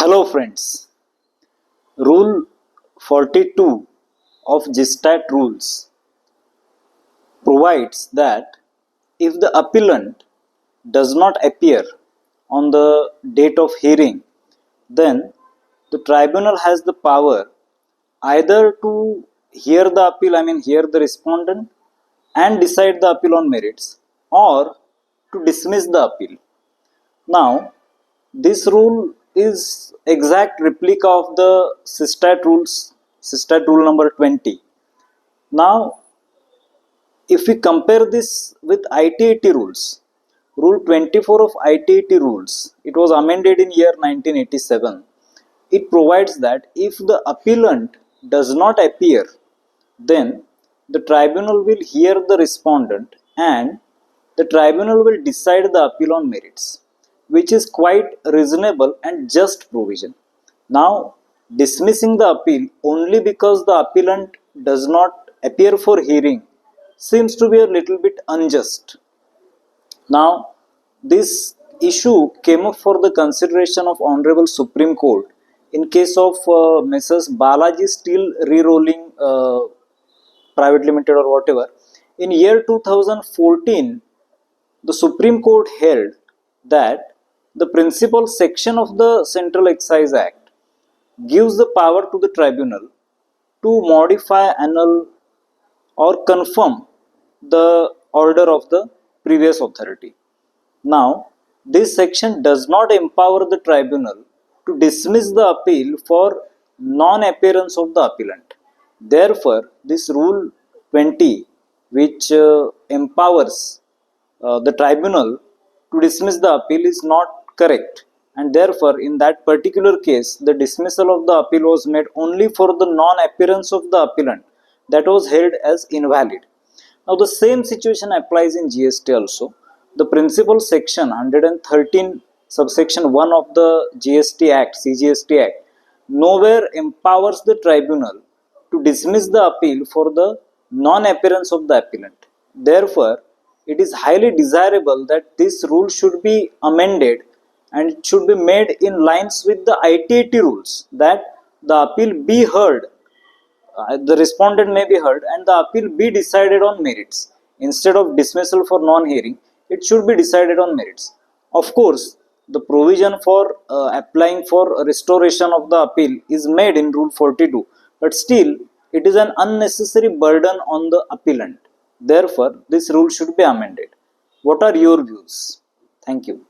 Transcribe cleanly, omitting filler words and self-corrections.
Hello friends, Rule 42 of GSTAT rules provides that if the appellant does not appear on the date of hearing, then the tribunal has the power either to hear the appeal, hear the respondent and decide the appeal on merits, or to dismiss the appeal. Now, this rule is exact replica of the SISTAT rule number 20. Now, if we compare this with IT-80 rules, Rule 24 of IT-80 rules, it was amended in year 1987. It provides that if the appellant does not appear, then the tribunal will hear the respondent and the tribunal will decide the appeal on merits, which is quite reasonable and just provision. Now, dismissing the appeal only because the appellant does not appear for hearing seems to be a little bit unjust. Now, this issue came up for the consideration of Honorable Supreme Court in case of Messrs. Balaji Steel Rerolling Private Limited or whatever. In year 2014, the Supreme Court held that the principal section of the Central Excise Act gives the power to the tribunal to modify, annul or confirm the order of the previous authority. Now, this section does not empower the tribunal to dismiss the appeal for non-appearance of the appellant. Therefore, this Rule 20, which empowers the tribunal to dismiss the appeal, is not correct, and therefore in that particular case the dismissal of the appeal was made only for the non-appearance of the appellant, that was held as invalid. Now the same situation applies in GST also. The principal section 113 subsection 1 of the GST Act, CGST Act, nowhere empowers the tribunal to dismiss the appeal for the non-appearance of the appellant. Therefore, it is highly desirable that this rule should be amended and it should be made in lines with the IT-80 rules, that the appeal be heard, the respondent may be heard and the appeal be decided on merits. Instead of dismissal for non-hearing, it should be decided on merits. Of course, the provision for applying for restoration of the appeal is made in Rule 42, but still it is an unnecessary burden on the appellant. Therefore, this rule should be amended. What are your views? Thank you.